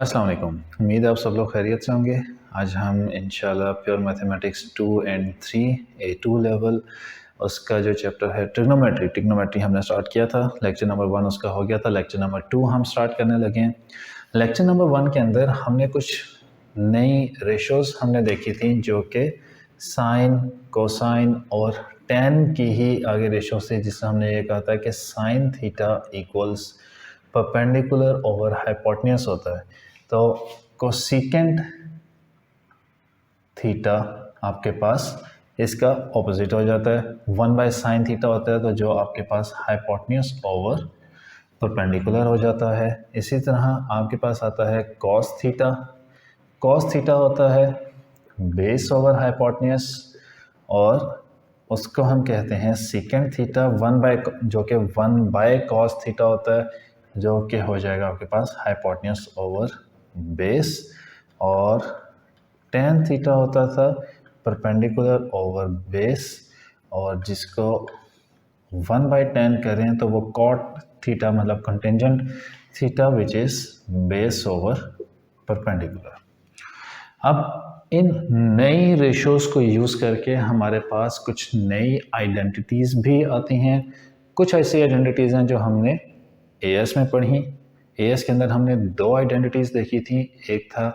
अस्सलाम वालेकुम। उम्मीद है आप सब लोग खैरियत से होंगे। आज हम इंशाल्लाह pure mathematics 2 and 3 A2 level उसका जो चैप्टर है ट्रिग्नोमेट्री हमने स्टार्ट किया था। लेक्चर नंबर 1 उसका हो गया था। लेक्चर नंबर 2 हम स्टार्ट करने लगे हैं। लेक्चर नंबर 1 के अंदर हमने कुछ नई रेशोज़ हमने देखी थी जो कि साइन, कोसाइन और टेन की ही आगे रेशो से, जिससे हमने ये कहा था कि sine theta equals perpendicular over hypotenuse होता है। तो कोसेकेंट थीटा आपके पास इसका ऑपोजिट हो जाता है, 1/sin थीटा होता है, तो जो आपके पास हाइपोटेन्यूज ओवर परपेंडिकुलर हो जाता है। इसी तरह आपके पास आता है कॉस थीटा होता है बेस ओवर हाइपोटेन्यूज, और उसको हम कहते हैं सेकेंड थीटा जो कि 1/cos थीटा होता है, जो कि हो जाएगा आपके पास हाइपोटेन्यूज ओवर बेस। और टेन थीटा होता था परपेंडिकुलर ओवर बेस, और जिसको 1/10 करें तो वो कॉट थीटा मतलब contingent theta which is base over perpendicular. अब इन नई रेशोज़ को यूज़ करके हमारे पास कुछ नई आइडेंटिटीज़ भी आती हैं। कुछ ऐसी आइडेंटिटीज़ हैं जो हमने एएस में पढ़ी। एएस के अंदर हमने दो आइडेंटिटीज़ देखी थी। एक था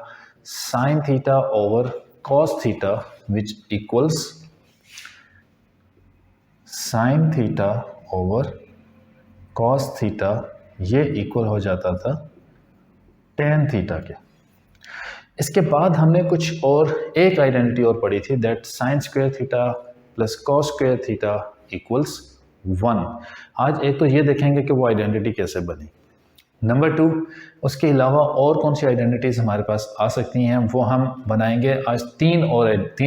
sine theta over cos theta which equals sine theta over cos theta, ये इक्वल हो जाता था टेन थीटा के। इसके बाद हमने कुछ और एक आइडेंटिटी और पढ़ी थी, that sine square theta plus cos square theta equals 1। आज एक तो ये देखेंगे कि वो आइडेंटिटी कैसे बनी। नंबर 2, उसके अलावा और कौन सी आइडेंटिटीज़ हमारे पास आ सकती हैं, वो हम बनाएंगे आज। तीन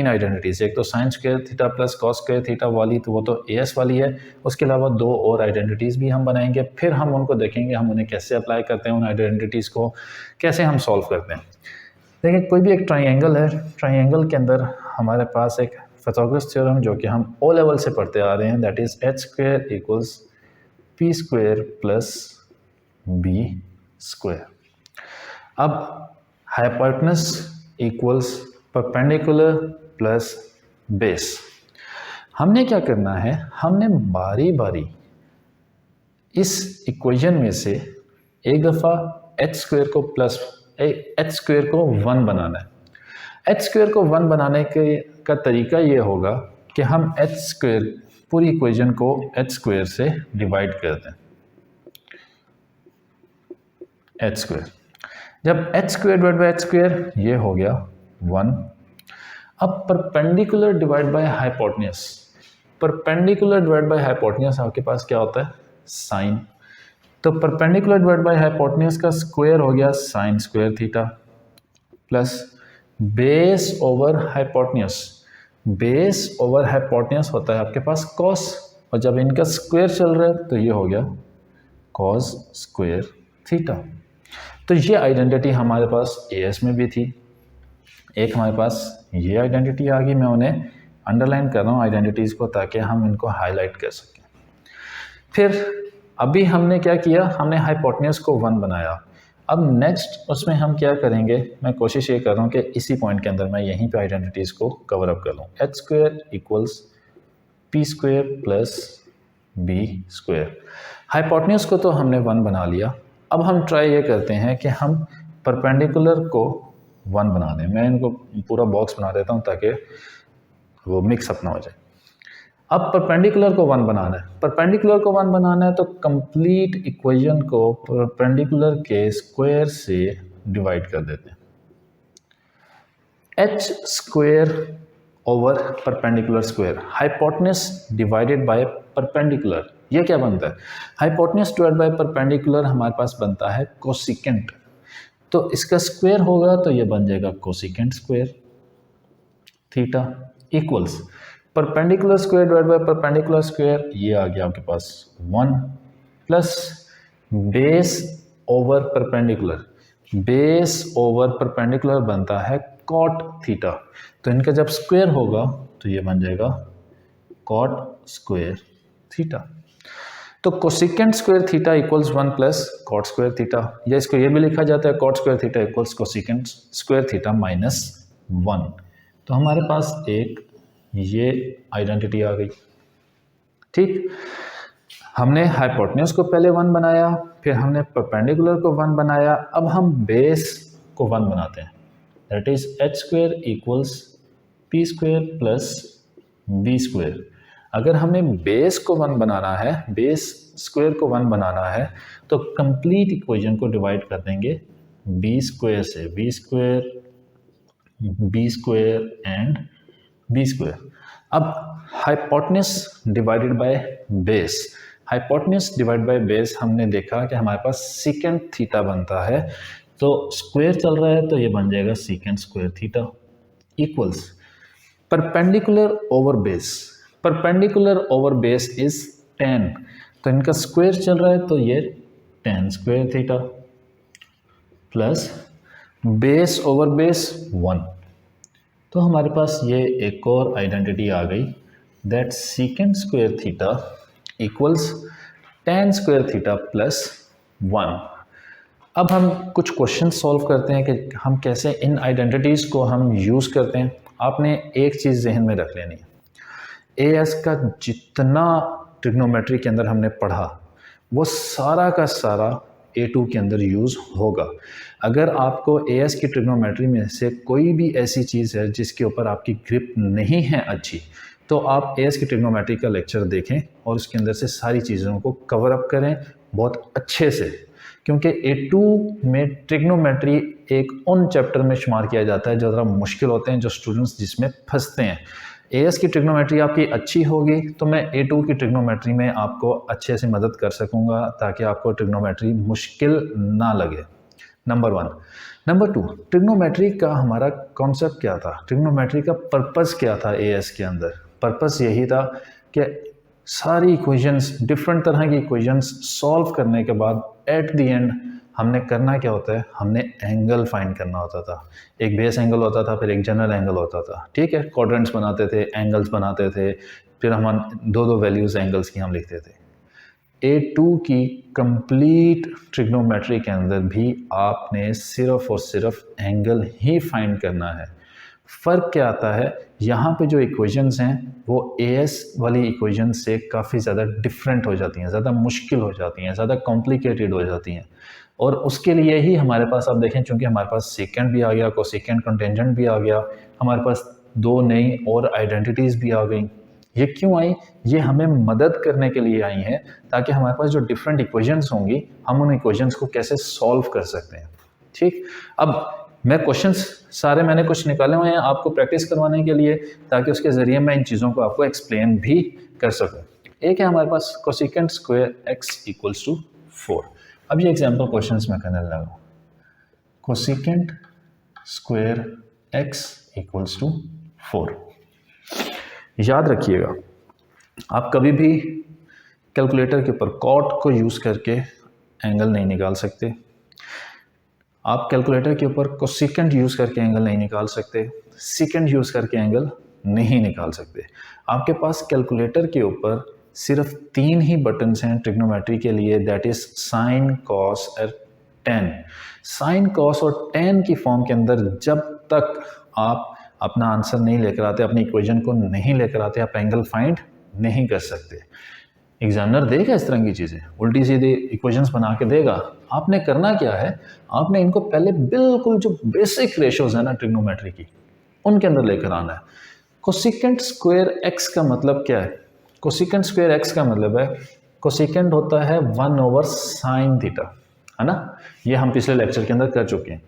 आइडेंटिटीज़, एक तो sine square theta plus cos square theta वाली, तो वो तो एएस वाली है। उसके अलावा दो और आइडेंटिटीज़ भी हम बनाएंगे, फिर हम उनको देखेंगे हम उन्हें कैसे अप्लाई करते हैं, उन आइडेंटिटीज़ को कैसे हम सॉल्व करते हैं। देखिए, कोई भी एक ट्राइंगल है, ट्राइंगल के अंदर हमारे पास एक पाइथागोरस थ्योरम जो कि हम ओ लेवल से पढ़ते आ रहे हैं, that is H square equals P square plus B square. अब hypotenuse equals perpendicular plus base. हमने क्या करना है, हमने बारी बारी इस इक्वेशन में से एक दफ़ा एच स्क्वायर को 1 बनाना है। एच स्क्वायर को 1 बनाने का तरीका ये होगा कि हम एच स्क्वायर पूरी इक्वेशन को एच स्क्वायर से डिवाइड कर दें। एच स्क्वायर, जब H square divide by H square, ये हो गया 1। अब perpendicular divide by hypotenuse, perpendicular divide by hypotenuse आपके पास क्या होता है, साइन। तो परपेंडिकुलर डिवाइड बाय हाइपोटेन्यूज का स्क्वायर हो गया sign square theta, plus base over hypotenuse, base over hypotenuse होता है आपके पास कॉस, और जब इनका स्क्वायर चल रहा है तो ये हो गया कॉस स्क्वायर थीटा। तो ये आइडेंटिटी हमारे पास एएस में भी थी। एक हमारे पास ये आइडेंटिटी आ गई, मैं उन्हें अंडरलाइन कर रहा हूँ आइडेंटिटीज़ को, ताकि हम इनको हाईलाइट कर सकें। फिर अभी हमने क्या किया, हमने हाइपोटेन्यूज को 1 बनाया। अब नेक्स्ट उसमें हम क्या करेंगे, मैं कोशिश ये कर रहा हूँ कि इसी पॉइंट के अंदर मैं यहीं पे आइडेंटिटीज़ को कवर अप कर लूँ। H square equals P square plus B square. Hypotenuse को तो हमने 1 बना लिया। अब हम ट्राई ये करते हैं कि हम परपेंडिकुलर को 1 बना दें। मैं इनको पूरा बॉक्स बना देता हूँ ताकि वो मिक्स अप ना हो जाए। अब परपेंडिकुलर को 1 बनाना है, परपेंडिकुलर को 1 बनाना है तो कंप्लीट इक्वेशन को परपेंडिकुलर के स्क्वायर से डिवाइड कर देते हैं। H square over perpendicular square, hypotenuse divided by perpendicular, ये क्या बनता है, हाइपोटेन्यूज डिवाइडेड बाय परपेंडिकुलर हमारे पास बनता है कोसिकेंट। तो इसका स्क्वायर होगा तो ये बन जाएगा cosecant square theta equals perpendicular square divide by perpendicular square, ये आ गया आपके पास 1, plus base over perpendicular, base over perpendicular बनता है कॉट थीटा। तो इनका जब स्क्वायर होगा तो ये बन जाएगा कॉट स्क्वायर थीटा। तो cosecant square theta equals 1 plus cot square theta, या इसको ये भी लिखा जाता है cot square theta equals cosecant square theta minus 1। तो हमारे पास एक ये आइडेंटिटी आ गई। ठीक, हमने हाइपोटेन्यूज को पहले 1 बनाया, फिर हमने परपेंडिकुलर को 1 बनाया, अब हम बेस को 1 बनाते हैं। That is h square equals P square plus B square. अगर हमें बेस को 1 बनाना है, बेस स्क्वायर को 1 बनाना है, तो कंप्लीट इक्वेशन को डिवाइड कर देंगे बी स्क्वायर से, B square and B square. अब hypotenuse divided by base, hypotenuse divide by base हमने देखा कि हमारे पास सीकेंट थीटा बनता है, तो स्क्वायर चल रहा है तो ये बन जाएगा secant square theta equals perpendicular over base, perpendicular over base is 10, तो इनका स्क्वायर चल रहा है तो ये 10 square theta plus base over base 1। तो हमारे पास ये एक और आइडेंटिटी आ गई, that secant square theta equals 10 square theta plus 1। अब हम कुछ क्वेश्चन सॉल्व करते हैं कि हम कैसे इन आइडेंटिटीज़ को हम यूज़ करते हैं। आपने एक चीज़ जहन में रख लेनी है, एएस का जितना ट्रिग्नोमेट्री के अंदर हमने पढ़ा वो सारा का सारा A2 के अंदर यूज़ होगा। अगर आपको एएस की ट्रिग्नोमेट्री में से कोई भी ऐसी चीज़ है जिसके ऊपर आपकी ग्रिप नहीं है अच्छी, तो आप एएस की ट्रिग्नोमेट्री का लेक्चर देखें और उसके अंदर से सारी चीज़ों को कवर अप करें बहुत अच्छे से, क्योंकि A2 में ट्रिग्नोमेट्री एक उन चैप्टर में शुमार किया जाता है जो ज़रा मुश्किल होते हैं, जो स्टूडेंट्स जिसमें फंसते हैं। एएस की ट्रिग्नोमेट्री आपकी अच्छी होगी तो मैं A2 की ट्रिग्नोमेट्री में आपको अच्छे से मदद कर सकूंगा ताकि आपको ट्रिग्नोमेट्री मुश्किल ना लगे। नंबर 1। नंबर 2, ट्रिग्नोमेट्री का हमारा कॉन्सेप्ट क्या था, ट्रिग्नोमेट्री का पर्पस क्या था एएस के अंदर। पर्पस यही था कि सारी इक्वेशंस, डिफरेंट तरह की इक्वेशंस सॉल्व करने के बाद एट द एंड हमने करना क्या होता है, हमने एंगल फाइंड करना होता था। एक बेस एंगल होता था, फिर एक जनरल एंगल होता था। ठीक है, क्वाड्रेंट्स बनाते थे, एंगल्स बनाते थे, फिर हम दो वैल्यूज़ एंगल्स की हम लिखते थे। A2 की कंप्लीट ट्रिग्नोमेट्री के अंदर भी आपने सिर्फ और सिर्फ एंगल ही फाइंड करना है। फ़र्क क्या आता है, यहाँ पे जो इक्वेशंस हैं वो एएस वाली इक्वेशन से काफ़ी ज़्यादा डिफरेंट हो जाती हैं, ज़्यादा मुश्किल हो जाती हैं, ज़्यादा कॉम्प्लिकेटेड हो जाती हैं। और उसके लिए ही हमारे पास आप देखें, चूँकि हमारे पास सेकेंड भी आ गया, कोसेकेंड कंटेंजेंट भी आ गया, हमारे पास दो नई और आइडेंटिटीज़ भी आ गई। ये क्यों आई, ये हमें मदद करने के लिए आई हैं ताकि हमारे पास जो डिफरेंट इक्वेशंस होंगी हम उन इक्वेशंस को कैसे सॉल्व कर सकते हैं। ठीक, अब मैं क्वेश्चंस सारे मैंने कुछ निकाले हुए हैं आपको प्रैक्टिस करवाने के लिए, ताकि उसके ज़रिए मैं इन चीज़ों को आपको एक्सप्लेन भी कर सकूं। एक है हमारे पास cosecant square x equals to 4। अब ये एग्जाम्पल क्वेश्चन में करने लगा, cosecant square x equals to 4। याद रखिएगा, आप कभी भी कैलकुलेटर के ऊपर कॉट को यूज़ करके एंगल नहीं निकाल सकते, आप कैलकुलेटर के ऊपर कोसेकेंट यूज़ करके एंगल नहीं निकाल सकते, सेकेंड यूज़ करके एंगल नहीं निकाल सकते। आपके पास कैलकुलेटर के ऊपर सिर्फ 3 ही बटन्स हैं ट्रिग्नोमेट्री के लिए, दैट इज साइन, कॉस और टेन। साइन, कॉस और टेन की फॉर्म के अंदर जब तक आप अपना आंसर नहीं लेकर आते, अपनी इक्वेशन को नहीं लेकर आते, आप एंगल फाइंड नहीं कर सकते। एग्जामिनर देगा इस तरह की चीज़ें, उल्टी सीधी इक्वेशंस बना के देगा। आपने करना क्या है, आपने इनको पहले बिल्कुल जो बेसिक रेशोज है ना ट्रिग्नोमेट्री की, उनके अंदर लेकर आना है। कोसेकेंट स्क्वायर x का मतलब क्या है, कोसेकेंट स्क्वायर x का मतलब है, कोसेकेंट होता है 1 ओवर साइन थीटा, है ना, ये हम पिछले लेक्चर के अंदर कर चुके हैं।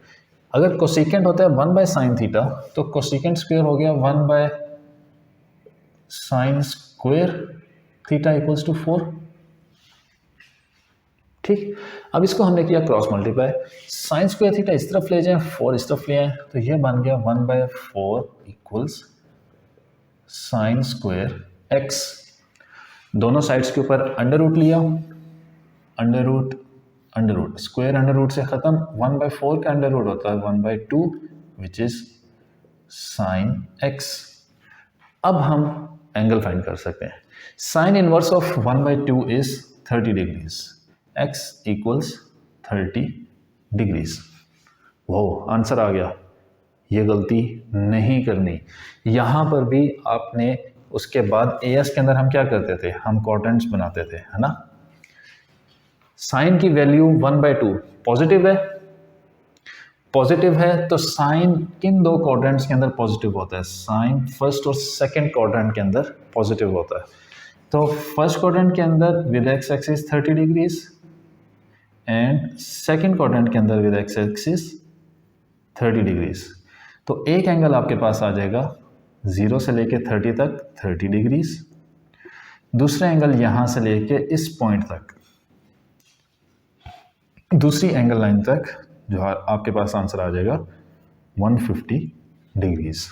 अगर कोसेकेंट होता है 1 बाय साइन थीटा, तो कोसेकेंट स्क्वायर हो गया 1 by sine square theta equals to 4। ठीक, अब इसको हमने किया cross multiply, sine square theta इस तरफ ले जाएं, 4 इस तरफ ले आए, तो ये बन गया 1 by 4 equals sine square x। दोनों साइड्स के ऊपर अंडर रूट लिया, under root square under root से खत्म, 1 बाय 4 का अंडर रूट होता है 1 by 2 which is sine x। अब हम एंगल फाइंड कर सकते हैं। Sine inverse of 1 by 2 is 30 degrees, x equals 30 degrees. वो आंसर आ गया। ये गलती नहीं करनी। यहाँ पर भी आपने उसके बाद एएस के अंदर हम क्या करते थे, हम क्वाड्रेंट्स बनाते थे, है ना। साइन की वैल्यू 1/2 पॉजिटिव है, पॉजिटिव है तो साइन किन दो क्वाड्रेंट्स के अंदर पॉजिटिव होता है, साइन फर्स्ट और सेकंड क्वाड्रेंट के अंदर पॉजिटिव होता है। तो फर्स्ट क्वाड्रेंट के अंदर with x axis 30 degrees and second quadrant के अंदर विद एक्स एक्सिस 30 डिग्रीज। तो एक एंगल आपके पास आ जाएगा 0 से लेके 30 तक 30 डिग्रीज, दूसरा एंगल यहां से लेके इस पॉइंट तक, दूसरी एंगल लाइन तक जो आपके पास आंसर आ जाएगा 150 डिग्रीज।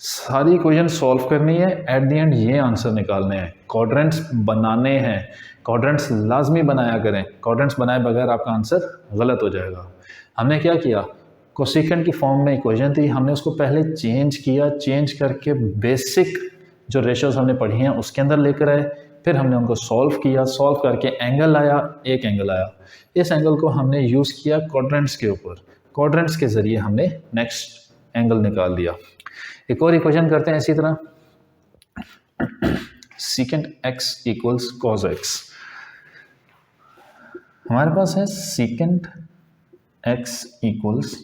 सारी इक्वेशन सॉल्व करनी है, एट द एंड ये आंसर निकालने हैं, क्वाड्रेंट्स बनाने हैं। क्वाड्रेंट्स लाजमी बनाया करें, क्वाड्रेंट्स बनाए बगैर आपका आंसर गलत हो जाएगा। हमने क्या किया, कोसेकेंट की फॉर्म में इक्वेशन थी, हमने उसको पहले चेंज किया, चेंज करके बेसिक जो रेशियोज हमने पढ़ी हैं उसके अंदर लेकर आए, फिर हमने उनको सॉल्व किया, सॉल्व करके एंगल आया, एक एंगल आया। इस एंगल को हमने यूज़ किया क्वाड्रेंट्स के ऊपर, क्वाड्रेंट्स के ज़रिए हमने नेक्स्ट एंगल निकाल दिया। एक और इक्वेशन करते हैं इसी तरह, secant X equals cos x. हमारे पास है secant X equals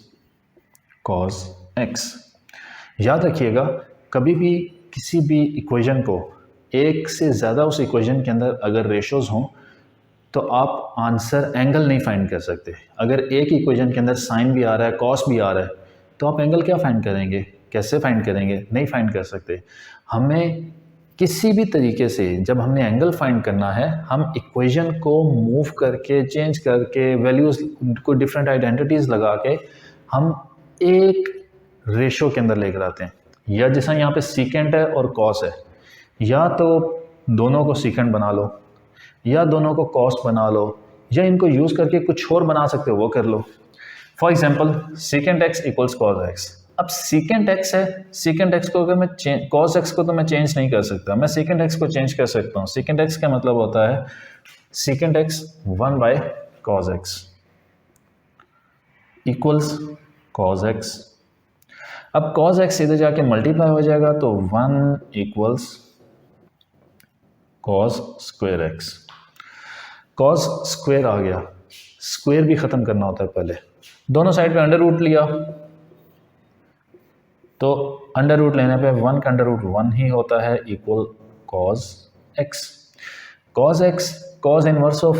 cos x. याद रखिएगा, कभी भी किसी भी इक्वेशन को एक से ज़्यादा उस इक्वेशन के अंदर अगर रेशोज हों तो आप आंसर एंगल नहीं फाइंड कर सकते। अगर एक इक्वेशन के अंदर साइन भी आ रहा है, कॉस भी आ रहा है, तो आप एंगल क्या फाइंड करेंगे, कैसे फाइंड करेंगे, नहीं फाइंड कर सकते। हमें किसी भी तरीके से जब हमने एंगल फाइंड करना है, हम इक्वेशन को मूव करके, चेंज करके, वैल्यूज़ को डिफरेंट आइडेंटिटीज़ लगा के हम एक रेशो के अंदर लेकर आते हैं। या जैसा यहाँ पे सीकेंट है और कॉस है, या तो दोनों को सीकेंट बना लो, या दोनों को कॉस बना लो, या इनको यूज़ करके कुछ और बना सकते हो वो कर लो। For example secant X equals cos X. अब सीकेंट एक्स है, सीकेंट एक्स को अगर मैं कॉस एक्स को तो मैं चेंज नहीं कर सकता, मैं सीकेंट एक्स को चेंज कर सकता हूँ। सीकेंट एक्स का मतलब होता है secant x 1/cos x equals cos X. अब cos x इधर जाके मल्टीप्लाई हो जाएगा तो 1 equals cos square X. cos square आ गया, स्क्वायर भी ख़त्म करना होता है पहले, दोनों साइड पे अंडर रूट लिया, तो अंडर रूट लेने पे 1 का अंडर रूट 1 ही होता है, equal cos x। cos x cos inverse of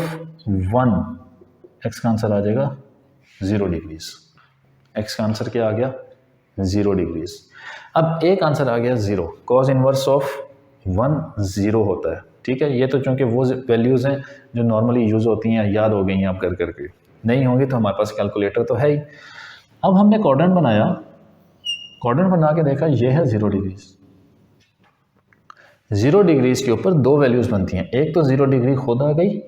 1, x का आंसर आ जाएगा 0 डिग्रीज। x का आंसर क्या आ गया, 0 डिग्रीज। अब एक आंसर आ गया 0, cos इनवर्स ऑफ 1 0 होता है, ठीक है। ये तो चूंकि वो वैल्यूज़ हैं जो नॉर्मली यूज़ होती हैं, याद हो गई हैं आप कर करके, नहीं होंगी तो हमारे पास कैलकुलेटर तो है ही। अब हमने क्वाड्रेंट बनाया, क्वाड्रेंट बना के देखा ये है 0 डिग्रीज। 0 डिग्रीज के ऊपर दो वैल्यूज़ बनती हैं, एक तो 0 डिग्री खुद आ गई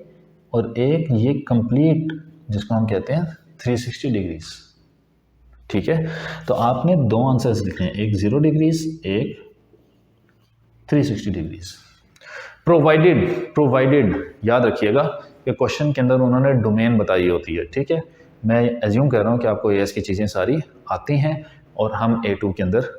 और एक ये कंप्लीट जिसको हम कहते हैं 360 डिग्रीज, ठीक है। तो आपने दो आंसर्स लिखे हैं, एक 0 डिग्रीज, एक 360 डिग्रीज। प्रोवाइडेड याद रखिएगा कि क्वेश्चन के अंदर उन्होंने डोमेन बताई होती है, ठीक है। मैं एज्यूम कर रहा हूँ कि आपको एएस की चीज़ें सारी आती हैं और हम A2 के अंदर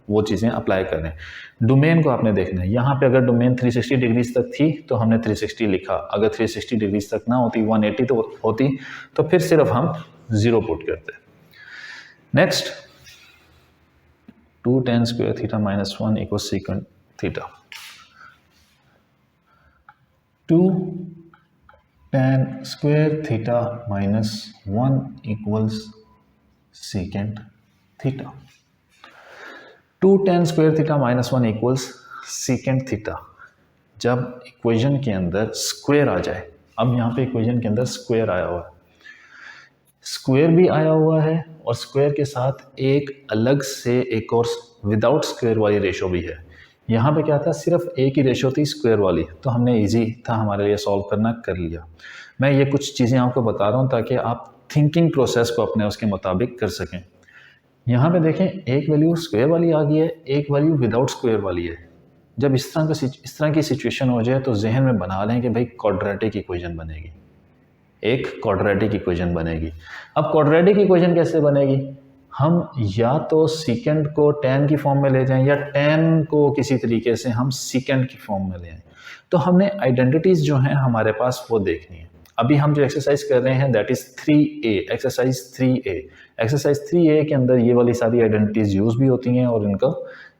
वो चीज़ें अप्लाई कर रहे हैं। डोमेन को आपने देखना है, यहाँ पे अगर डोमेन 360 डिग्रीज तक थी तो हमने 360 लिखा, अगर 360 डिग्रीज तक ना होती 180 तो होती, तो फिर सिर्फ हम 0 पुट करते। Next 2 tan square theta minus 1 equal secant theta. 2 tan square theta minus 1 equals secant theta. 2 tan square theta minus 1 equals secant theta. जब इक्वेशन के अंदर स्क्वायर आ जाए, अब यहाँ पे इक्वेशन के अंदर स्क्वायर आया हुआ है, स्क्वायर भी आया हुआ है और स्क्वायर के साथ एक अलग से एक और विदाउट स्क्वायर वाली रेशो भी है। यहाँ पे क्या था, सिर्फ एक ही रेशो थी स्क्वायर वाली, तो हमने इजी था हमारे लिए सॉल्व करना, कर लिया। मैं ये कुछ चीज़ें आपको बता रहा हूँ ताकि आप थिंकिंग प्रोसेस को अपने उसके मुताबिक कर सकें। यहाँ पे देखें, एक वैल्यू स्क्वायर वाली आ गई है, एक वैल्यू विदाउट स्क्वायर वाली है। जब इस तरह की सिचुएशन हो जाए तो जहन में बना लें कि भाई क्वाड्रेटिक इक्वेशन बनेगी, एक क्वाड्रेटिक इक्वेशन बनेगी। अब क्वाड्रेटिक इक्वेशन कैसे बनेगी? हम या तो सीकेंड को tan की फॉर्म में ले जाएं या tan को किसी तरीके से हम सीकेंड की फॉर्म में ले आएं। तो हमने आइडेंटिटीज़ जो हैं हमारे पास वो देखनी है। अभी हम जो एक्सरसाइज कर रहे हैं that is 3A, exercise 3A। Exercise 3A के अंदर ये वाली सारी आइडेंटिटीज़ यूज़ भी होती हैं और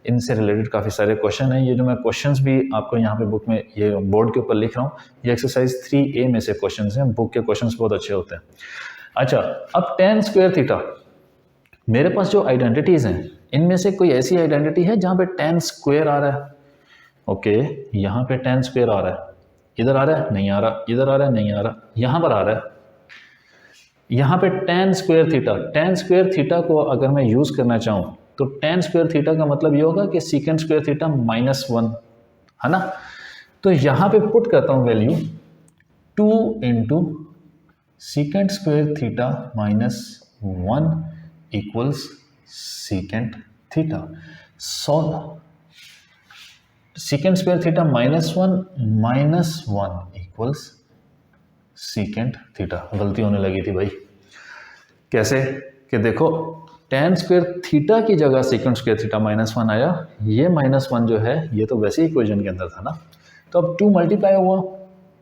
इनसे रिलेटेड काफ़ी सारे क्वेश्चन हैं। ये जो मैं क्वेश्चंस भी आपको यहाँ पे बुक में ये बोर्ड के ऊपर लिख रहा हूँ, ये एक्सरसाइज 3A में से क्वेश्चंस हैं। बुक के क्वेश्चंस बहुत अच्छे होते हैं। अच्छा, अब tan स्क्वायर थीटा, मेरे पास जो आइडेंटिटीज़ हैं इनमें से कोई ऐसी आइडेंटिटी है जहाँ पे tan स्क्वायर आ रहा है? ओके, यहाँ पे tan स्क्वायर आ रहा है, इधर आ रहा है नहीं आ रहा, इधर आ रहा है नहीं आ रहा, यहाँ पर आ रहा है। यहाँ पे tan स्क्वायर थीटा को अगर मैं यूज़ करना चाहूँ तो tan स्क्वायर थीटा का मतलब ये होगा कि सीकेंड स्क्वायर थीटा -1, है ना। तो यहाँ पे पुट करता हूँ value 2 into secant square theta -1 equals secant theta. Secant square theta -1 equals secant theta. गलती होने लगी थी भाई। कैसे? कि देखो tan स्क्वायर थीटा की जगह सीकेंड स्क्वायर थीटा -1 आया, ये -1 जो है ये तो वैसे ही इक्वेशन के अंदर था ना। तो अब 2 मल्टीप्लाई हुआ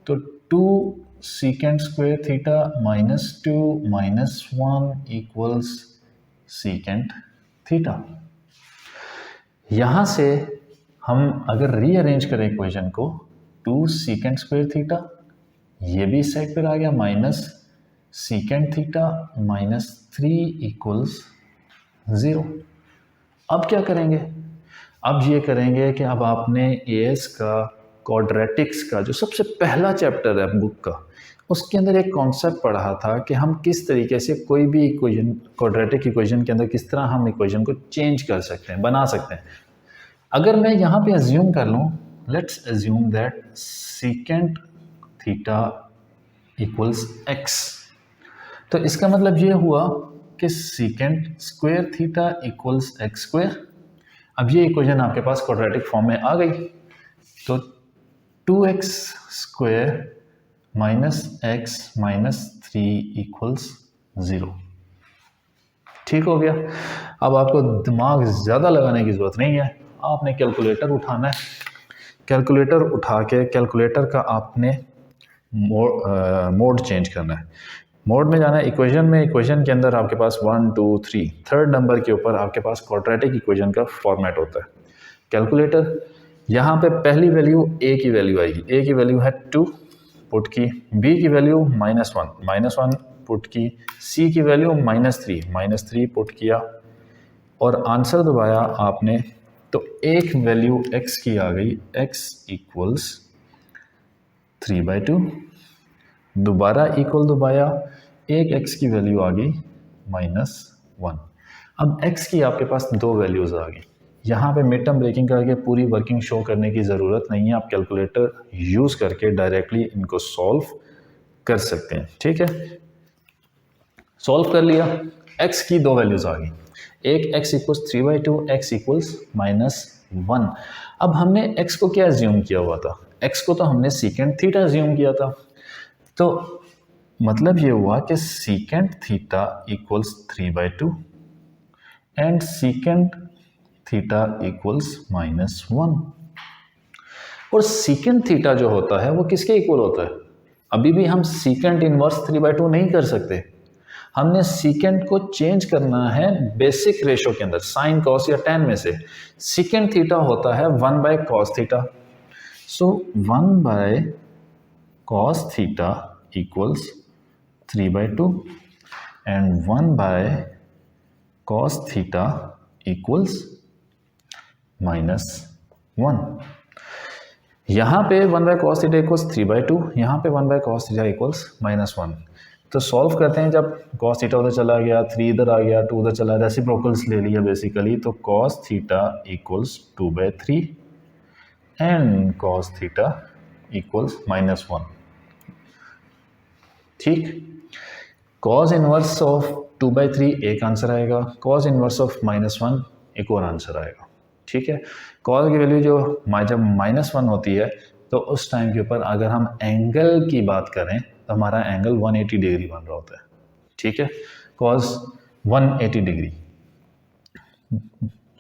तो 2 secant square theta -2 -1 equals secant theta. यहाँ से हम अगर रीअरेंज करें इक्वेशन को, 2 सीकेंड स्क्वायर थीटा, ये भी इस साइड पर आ गया, माइनस सीकेंड थीटा -3 इक्वल्स 0। अब क्या करेंगे? अब ये करेंगे कि अब आपने एएस का क्वाड्रेटिक्स का जो सबसे पहला चैप्टर है बुक का, उसके अंदर एक कॉन्सेप्ट पढ़ा था कि हम किस तरीके से कोई भी इक्वेशन, क्वाड्रेटिक इक्वेशन के अंदर किस तरह हम इक्वेशन को चेंज कर सकते हैं, बना सकते हैं। अगर मैं यहाँ पे अज्यूम कर लूँ, let's assume that secant theta equals x, तो इसका मतलब ये हुआ कि secant square theta equals x square. अब ये इक्वेशन आपके पास क्वाड्रेटिक फॉर्म में आ गई, तो 2x स्क्वायर -x-3 इक्वल्स 0। ठीक हो गया। अब आपको दिमाग ज़्यादा लगाने की ज़रूरत नहीं है, आपने कैलकुलेटर उठाना है। कैलकुलेटर उठा के कैलकुलेटर का आपने मोड चेंज करना है। मोड में जाना है इक्वेशन में। इक्वेशन के अंदर आपके पास 1 2 3 थर्ड नंबर के ऊपर आपके पास क्वाड्रेटिक इक्वेशन का फॉर्मेट होता है। कैलकुलेटर, यहाँ पे पहली वैल्यू a की वैल्यू आएगी, a की वैल्यू है 2 पुट की, b की वैल्यू -1 पुट की, c की वैल्यू -3 पुट किया और आंसर दबाया आपने, तो एक वैल्यू x की आ गई, x इक्वल्स 3/2। दोबारा इक्वल दबाया, एक x की वैल्यू आ गई -1। अब x की आपके पास दो वैल्यूज़ आ गई। यहाँ पे मिड टर्म ब्रेकिंग करके पूरी वर्किंग शो करने की ज़रूरत नहीं है, आप कैलकुलेटर यूज़ करके डायरेक्टली इनको सॉल्व कर सकते हैं। ठीक है, सॉल्व कर लिया, x की दो वैल्यूज़ आ गई, एक x इक्वल्स 3/2, x इक्वल्स -1। अब हमने x को क्या एज्यूम किया हुआ था? x को तो हमने सीकेंड थीटा एज्यूम किया था, तो मतलब ये हुआ कि secant theta equals 3/2 and secant theta equals -1। और सीकेंड थीटा जो होता है वो किसके इक्वल होता है? अभी भी हम सीकेंड इनवर्स 3/2 नहीं कर सकते, हमने सीकेंड को चेंज करना है बेसिक रेशो के अंदर, साइन कॉस या tan में से। सीकेंड थीटा होता है 1/cos theta, so 1/cos theta equals 3/2 and 1/cos theta equals -1। यहाँ पे 1/cos थीटा इक्वल्स 3/2, यहाँ पे 1/cos थीटा इक्वल्स -1। तो सॉल्व करते हैं, जब cos थीटा उधर चला गया, 3 इधर आ गया, 2 उधर चला, रेसिप्रोकल्स ले लिया बेसिकली, तो cos theta equals 2/3 and cos theta equals -1। ठीक, cos इनवर्स ऑफ 2/3 एक आंसर आएगा, cos इनवर्स ऑफ -1 एक और आंसर आएगा। ठीक है। कॉस की वैल्यू जो जब -1 होती है तो उस टाइम के ऊपर अगर हम एंगल की बात करें तो हमारा एंगल 180 डिग्री बन रहा होता है, ठीक है। कॉस 180 डिग्री,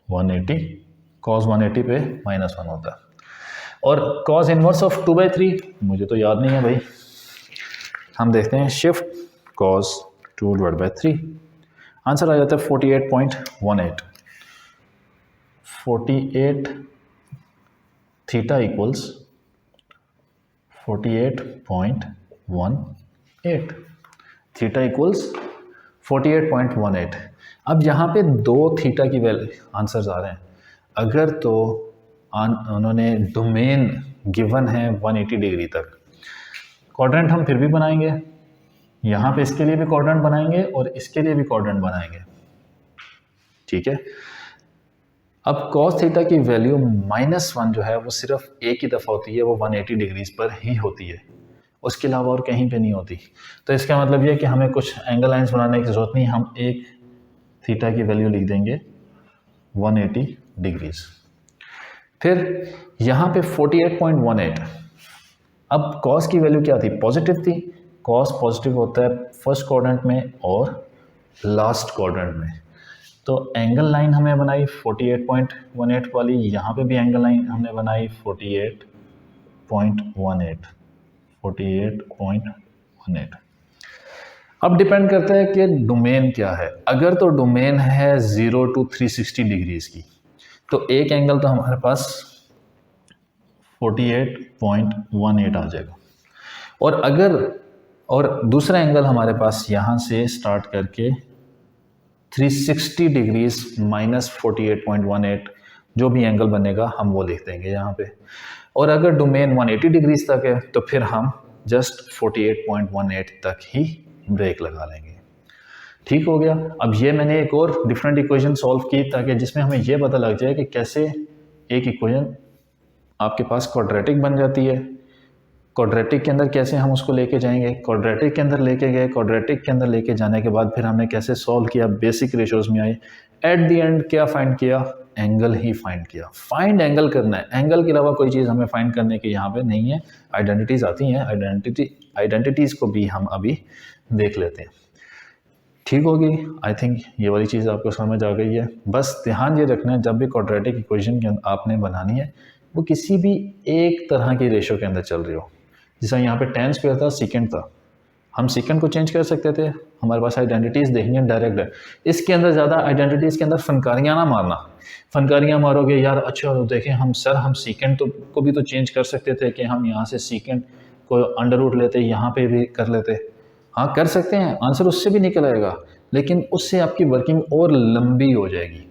180 कॉस 180 पे -1 होता है। और कॉस इनवर्स ऑफ 2/3 मुझे तो याद नहीं है भाई, हम देखते हैं शिफ्ट कॉस 2/3, आंसर आ जाता है 48.18। 48 थीटा इक्वल्स 48.18, थीटा इक्वल्स 48.18। अब यहाँ पे 2 थीटा की वैल्यू आंसर्स आ रहे हैं। अगर तो उन्होंने डोमेन गिवन है 180 डिग्री तक, क्वाड्रेंट हम फिर भी बनाएंगे, यहाँ पे इसके लिए भी क्वाड्रेंट बनाएंगे और इसके लिए भी क्वाड्रेंट बनाएंगे, ठीक है। अब cos थीटा की वैल्यू -1 जो है वो सिर्फ एक ही दफ़ा होती है, वो 180 डिग्रीज पर ही होती है, उसके अलावा और कहीं पे नहीं होती। तो इसका मतलब ये है कि हमें कुछ एंगल लाइंस बनाने की ज़रूरत नहीं, हम एक थीटा की वैल्यू लिख देंगे 180 डिग्रीज। फिर यहाँ पे 48.18, अब cos की वैल्यू क्या थी, पॉजिटिव थी। cos पॉजिटिव होता है फर्स्ट क्वाड्रेंट में और लास्ट क्वाड्रेंट में। तो एंगल लाइन हमने बनाई 48.18 वाली, यहाँ पे भी एंगल लाइन हमने बनाई 48.18। अब डिपेंड करता है कि डोमेन क्या है। अगर तो डोमेन है 0 to 360 डिग्रीज की, तो एक एंगल तो हमारे पास 48.18 आ जाएगा, और दूसरा एंगल हमारे पास यहाँ से स्टार्ट करके 360 डिग्रीज -48.18, जो भी एंगल बनेगा हम वो लिख देंगे यहाँ पे। और अगर डोमेन 180 डिग्रीज तक है तो फिर हम जस्ट 48.18 तक ही ब्रेक लगा लेंगे, ठीक हो गया। अब ये मैंने एक और डिफरेंट इक्वेशन सॉल्व की ताकि जिसमें हमें ये पता लग जाए कि कैसे एक इक्वेशन आपके पास क्वाड्रेटिक बन जाती है, क्वाड्रेटिक के अंदर कैसे हम उसको लेके जाएंगे, क्वाड्रेटिक के अंदर लेके गए, क्वाड्रेटिक के अंदर लेके जाने के बाद फिर हमने कैसे सॉल्व किया, बेसिक रेशोज में आए, एट द एंड क्या फाइंड किया, एंगल ही फाइंड किया। फाइंड एंगल करना है, एंगल के अलावा कोई चीज़ हमें फाइंड करने की यहाँ पे नहीं है। आइडेंटिटीज़ आती हैं, आइडेंटिटीज़ को भी हम अभी देख लेते हैं, ठीक होगी। आई थिंक ये वाली चीज़ आपको समझ आ गई है। बस ध्यान ये रखना है जब भी क्वाड्रेटिक इक्वेशन आपने बनानी है वो किसी भी एक तरह की रेशो के अंदर चल रही हो। जैसा यहाँ पे tan स्क्वायर था, सीकेंड था, हम सीकेंड को चेंज कर सकते थे, हमारे पास आइडेंटिटीज़ देखनी है डायरेक्ट है। इसके अंदर ज़्यादा आइडेंटिटीज़ के अंदर फनकारियाँ ना मारना, फनकारियाँ मारोगे यार अच्छा देखें हम सीकेंड को भी तो चेंज कर सकते थे कि हम यहाँ से सीकेंड को अंडर रूट लेते, यहाँ पे भी कर लेते। हाँ कर सकते हैं, आंसर उससे भी निकल आएगा, लेकिन उससे आपकी वर्किंग और लंबी हो जाएगी।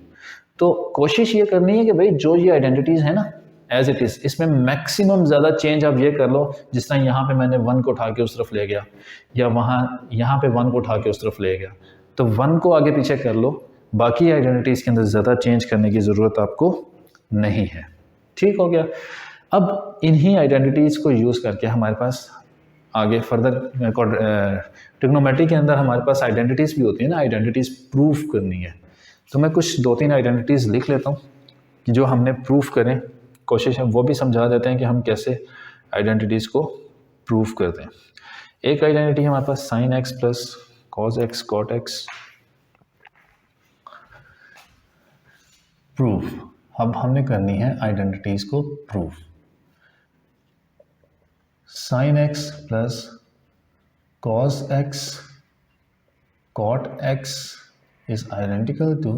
तो कोशिश ये करनी है कि भाई जो ये आइडेंटिटीज़ है ना एज इट इज़, इसमें मैक्सिमम ज़्यादा चेंज आप ये कर लो। जिस तरह यहाँ पे मैंने 1 को उठा के उस तरफ ले गया, या यहाँ पे 1 को उठा के उस तरफ ले गया, तो 1 को आगे पीछे कर लो, बाकी आइडेंटिटीज़ के अंदर ज़्यादा चेंज करने की ज़रूरत आपको नहीं है, ठीक हो गया। अब इन्हीं आइडेंटिटीज़ को यूज़ करके हमारे पास आगे फर्दर ट्रिग्नोमेट्री के अंदर हमारे पास आइडेंटिटीज़ भी होती है ना, आइडेंटिटीज़ प्रूफ करनी है। तो मैं कुछ 2-3 आइडेंटिटीज़ लिख लेता हूँ कि जो हमने प्रूफ करें, कोशिश है वो भी समझा देते हैं कि हम कैसे आइडेंटिटीज़ को प्रूफ करते हैं। एक आइडेंटिटी है हमारे पास sin x plus cos x cot x proof. अब हमने करनी है आइडेंटिटीज़ को proof. sin x plus cos x cot x is identical to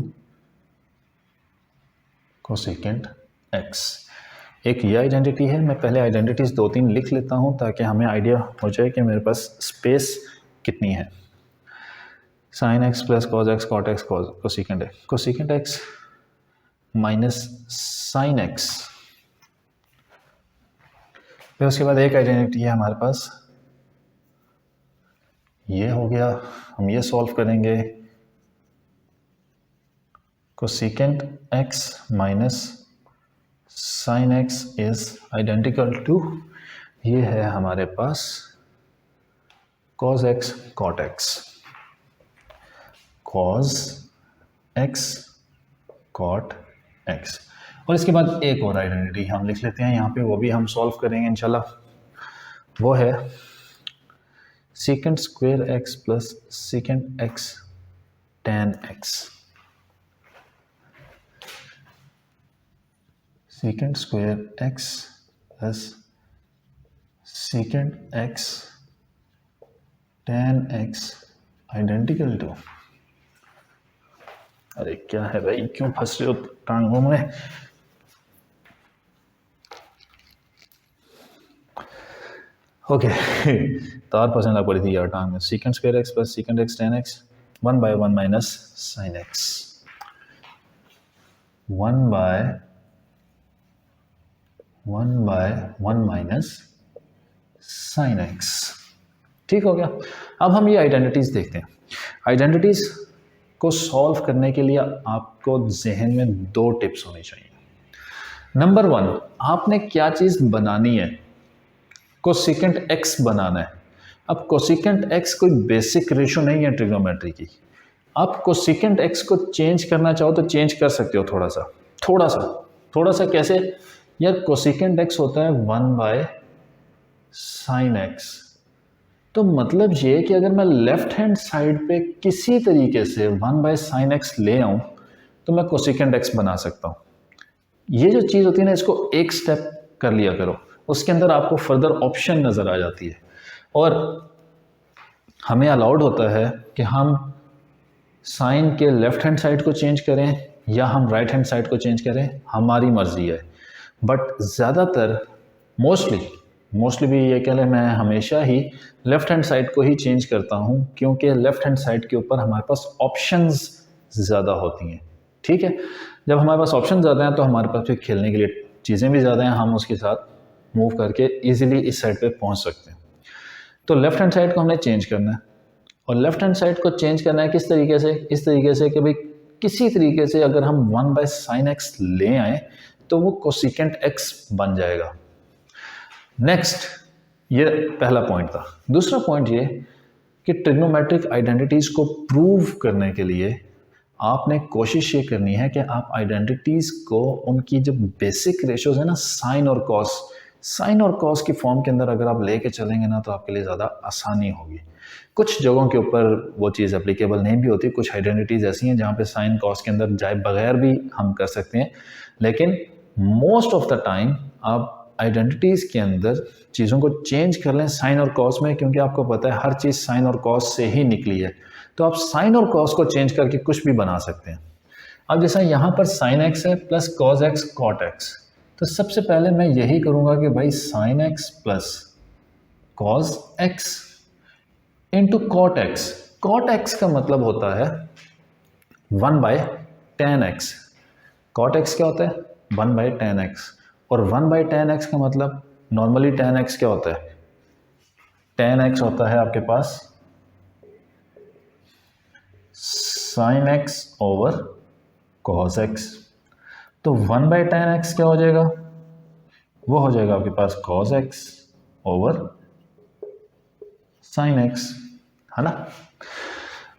cosecant x। एक ये आइडेंटिटी है। मैं पहले आइडेंटिटीज़ 2-3 लिख लेता हूँ ताकि हमें आइडिया हो जाए कि मेरे पास स्पेस कितनी है। sin x plus cos x cot x cosecant x minus sin x। फिर उसके बाद एक आइडेंटिटी है हमारे पास, ये हो गया, हम ये सॉल्व करेंगे, cosecant x minus sin x is identical to, ये है हमारे पास cos x cot x। cos x cot x और इसके बाद एक और आइडेंटिटी हम लिख लेते हैं यहाँ पे, वो भी हम सॉल्व करेंगे इंशाल्लाह। वो है secant square x plus secant x tan x, secant square x plus secant x tan x identical to, अरे क्या है भाई, क्यों फंस रहे हो टांगों में। ओके तार फंसने लग पड़ी थी यार टांग में। Second square x plus secant x tan x 1/1 minus sine x, 1/1 minus sine x. ठीक हो गया। अब हम ये आइडेंटिटीज देखते हैं। आइडेंटिटीज को सॉल्व करने के लिए आपको जहन में दो टिप्स होनी चाहिए। नंबर 1, आपने क्या चीज बनानी है, कोसेकेंट एक्स बनाना है। अब कोसेकेंट एक्स कोई बेसिक रेशो नहीं है ट्रिग्नोमेट्री की। आप कोसेकेंट एक्स को चेंज करना चाहो तो चेंज कर सकते हो, थोड़ा सा कैसे यार, कोसेकेंट एक्स होता है 1/sin x। तो मतलब ये कि अगर मैं लेफ्ट हैंड साइड पे किसी तरीके से 1/sin x ले आऊं तो मैं कोसेकेंट x बना सकता हूं। ये जो चीज़ होती है ना, इसको एक स्टेप कर लिया करो, उसके अंदर आपको फर्दर ऑप्शन नज़र आ जाती है। और हमें अलाउड होता है कि हम साइन के लेफ्ट हैंड साइड को चेंज करें या हम राइट हैंड साइड को चेंज करें, हमारी मर्जी है। बट ज़्यादातर मोस्टली भी ये कह लें, मैं हमेशा ही लेफ्ट हैंड साइड को ही चेंज करता हूँ, क्योंकि लेफ्ट हैंड साइड के ऊपर हमारे पास ऑप्शंस ज़्यादा होती हैं। ठीक है, जब हमारे पास ऑप्शन ज़्यादा हैं तो हमारे पास फिर खेलने के लिए चीज़ें भी ज़्यादा हैं, हम उसके साथ मूव करके इजीली इस साइड पे पहुंच सकते हैं। तो लेफ्ट हैंड साइड को हमने चेंज करना है, और लेफ्ट हैंड साइड को चेंज करना है किस तरीके से, इस तरीके से कि भाई किसी तरीके से अगर हम 1/sin x ले आए तो वो कोसेकेंट x बन जाएगा। नेक्स्ट, ये पहला पॉइंट था। दूसरा पॉइंट ये कि ट्रिग्नोमेट्रिक आइडेंटिटीज़ को प्रूव करने के लिए आपने कोशिश ये करनी है कि आप आइडेंटिटीज़ को उनकी जो बेसिक रेशोज़ है ना, साइन और कॉस की फॉर्म के अंदर अगर आप लेके चलेंगे ना तो आपके लिए ज़्यादा आसानी होगी। कुछ जगहों के ऊपर वो चीज़ एप्लीकेबल नहीं भी होती, कुछ आइडेंटिटीज़ ऐसी हैं जहाँ पे साइन कॉस के अंदर जाए बगैर भी हम कर सकते हैं, लेकिन मोस्ट ऑफ द टाइम आप आइडेंटिटीज़ के अंदर चीज़ों को चेंज कर लें साइन और कॉस में, क्योंकि आपको पता है हर चीज़ साइन और कॉस से ही निकली है। तो आप साइन और कॉस को चेंज करके कुछ भी बना सकते हैं। अब जैसा यहाँ पर साइन एक्स है plus cos x cot x, तो सबसे पहले मैं यही करूँगा कि भाई sine x plus cos x into cot x. Cot x का मतलब होता है 1/tan x। कॉट एक्स क्या होता है 1/tan x, और 1/tan x का मतलब नॉर्मली tan x क्या होता है, tan x होता है आपके पास sin x over cos x। तो 1/tan x क्या हो जाएगा, वो हो जाएगा आपके पास cos x over sin x, है ना।